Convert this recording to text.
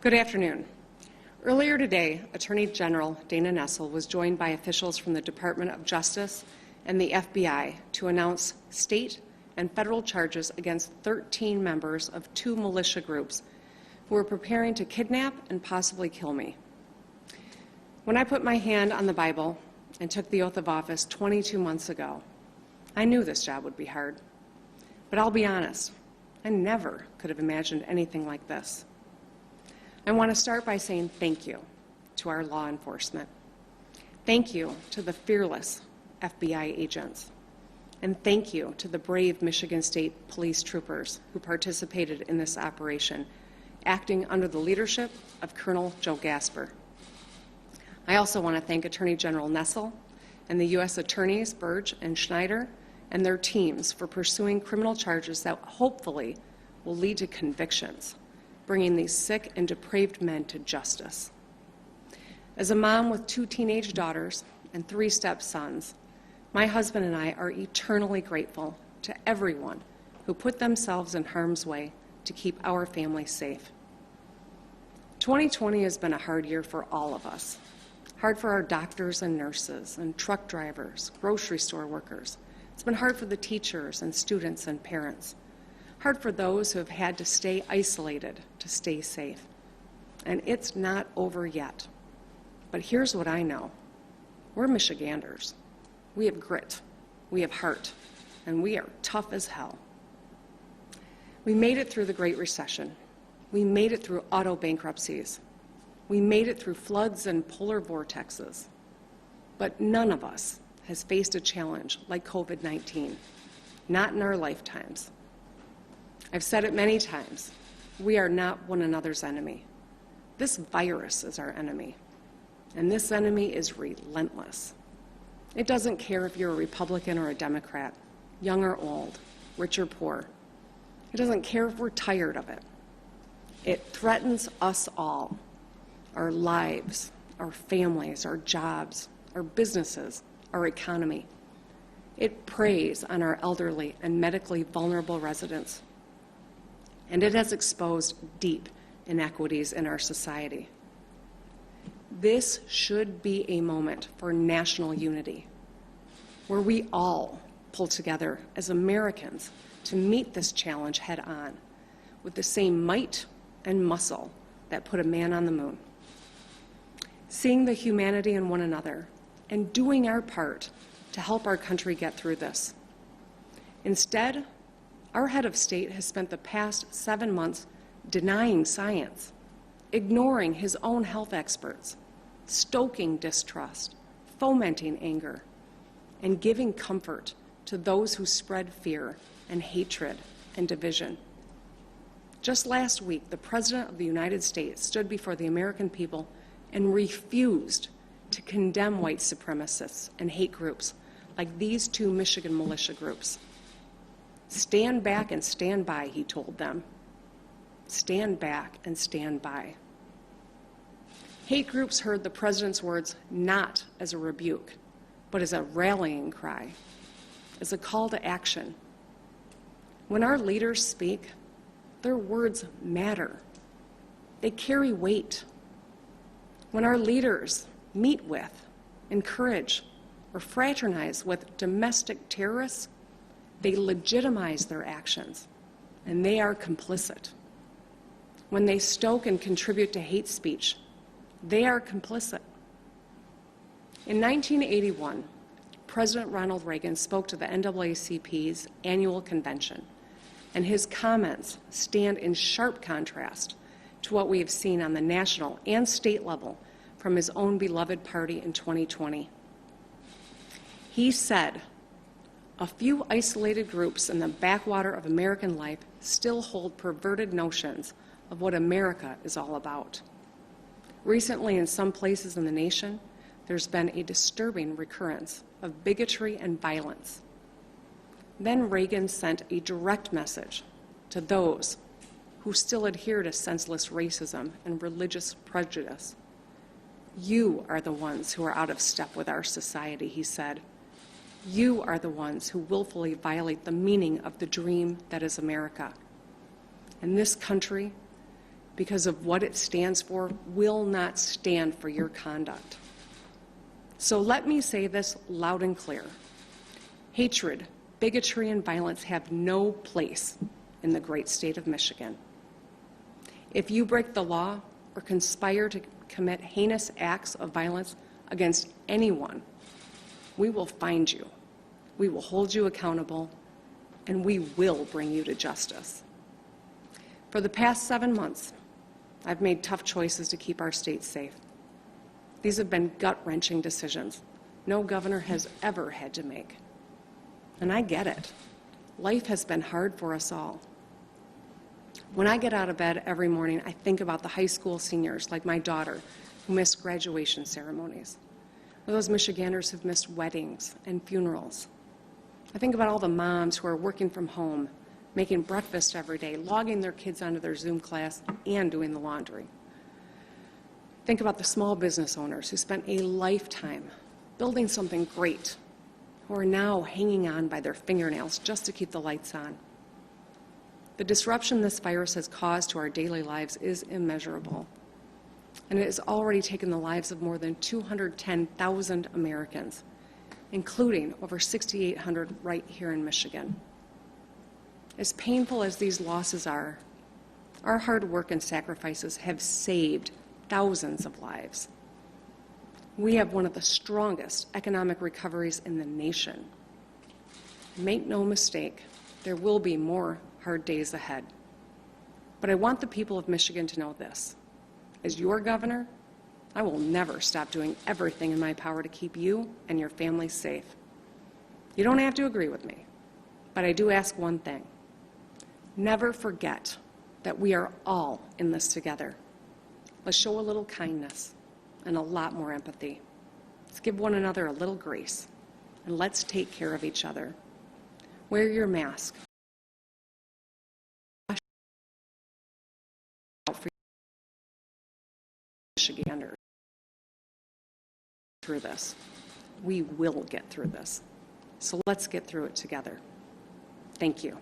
Good afternoon. Earlier today, Attorney General Dana Nessel was joined by officials from the Department of Justice and the FBI to announce state and federal charges against 13 members of 2 militia groups who were preparing to kidnap and possibly kill me. When I put my hand on the Bible and took the oath of office 22 months ago, I knew this job would be hard. But I'll be honest, I never could have imagined anything like this. I want to start by saying thank you to our law enforcement. Thank you to the fearless FBI agents. And thank you to the brave Michigan State Police troopers who participated in this operation, acting under the leadership of Colonel Joe Gasper. I also want to thank Attorney General Nessel and the U.S. Attorneys Burge and Schneider and their teams for pursuing criminal charges that hopefully will lead to convictions, bringing these sick and depraved men to justice. As a mom with 2 teenage daughters and 3 stepsons, my husband and I are eternally grateful to everyone who put themselves in harm's way to keep our family safe. 2020 has been a hard year for all of us. Hard for our doctors and nurses and truck drivers, grocery store workers. It's been hard for the teachers and students and parents. Hard for those who have had to stay isolated to stay safe. And it's not over yet. But here's what I know. We're Michiganders. We have grit, we have heart, and we are tough as hell. We made it through the Great Recession. We made it through auto bankruptcies. We made it through floods and polar vortexes. But none of us has faced a challenge like COVID-19, not in our lifetimes. I've said it many times, we are not one another's enemy. This virus is our enemy, and this enemy is relentless. It doesn't care if you're a Republican or a Democrat, young or old, rich or poor. It doesn't care if we're tired of it. It threatens us all, our lives, our families, our jobs, our businesses, our economy. It preys on our elderly and medically vulnerable residents. And it has exposed deep inequities in our society. This should be a moment for national unity, where we all pull together as Americans to meet this challenge head on with the same might and muscle that put a man on the moon. Seeing the humanity in one another and doing our part to help our country get through this. Instead, our head of state has spent the past 7 months denying science, ignoring his own health experts, stoking distrust, fomenting anger, and giving comfort to those who spread fear and hatred and division. Just last week, the President of the United States stood before the American people and refused to condemn white supremacists and hate groups like these 2 Michigan militia groups. Stand back and stand by, he told them. Stand back and stand by. Hate groups heard the president's words not as a rebuke, but as a rallying cry, as a call to action. When our leaders speak, their words matter. They carry weight. When our leaders meet with, encourage, or fraternize with domestic terrorists, they legitimize their actions, and they are complicit. When they stoke and contribute to hate speech, they are complicit. In 1981, President Ronald Reagan spoke to the NAACP's annual convention, and his comments stand in sharp contrast to what we have seen on the national and state level from his own beloved party in 2020. He said, "A few isolated groups in the backwater of American life still hold perverted notions of what America is all about. Recently, in some places in the nation, there's been a disturbing recurrence of bigotry and violence." Then Reagan sent a direct message to those who still adhere to senseless racism and religious prejudice. "You are the ones who are out of step with our society," he said. "You are the ones who willfully violate the meaning of the dream that is America. And this country because of what it stands for, will not stand for your conduct. So let me say this loud and clear. Hatred, bigotry, and violence have no place in the great state of Michigan. If you break the law or conspire to commit heinous acts of violence against anyone, we will find you, we will hold you accountable, and we will bring you to justice. For the past 7 months, I've made tough choices to keep our state safe. These have been gut-wrenching decisions no governor has ever had to make. And I get it. Life has been hard for us all. When I get out of bed every morning, I think about the high school seniors, like my daughter, who missed graduation ceremonies, or those Michiganders who've missed weddings and funerals. I think about all the moms who are working from home, making breakfast every day, logging their kids onto their Zoom class, and doing the laundry. Think about the small business owners who spent a lifetime building something great, who are now hanging on by their fingernails just to keep the lights on. The disruption this virus has caused to our daily lives is immeasurable, and it has already taken the lives of more than 210,000 Americans, including over 6,800 right here in Michigan. As painful as these losses are, our hard work and sacrifices have saved thousands of lives. We have one of the strongest economic recoveries in the nation. Make no mistake, there will be more hard days ahead. But I want the people of Michigan to know this. As your governor, I will never stop doing everything in my power to keep you and your family safe. You don't have to agree with me, but I do ask one thing. Never forget that we are all in this together. Let's show a little kindness and a lot more empathy. Let's give one another a little grace, and let's take care of each other. Wear your mask. Wash out for Michiganders through this. We will get through this. So let's get through it together. Thank you.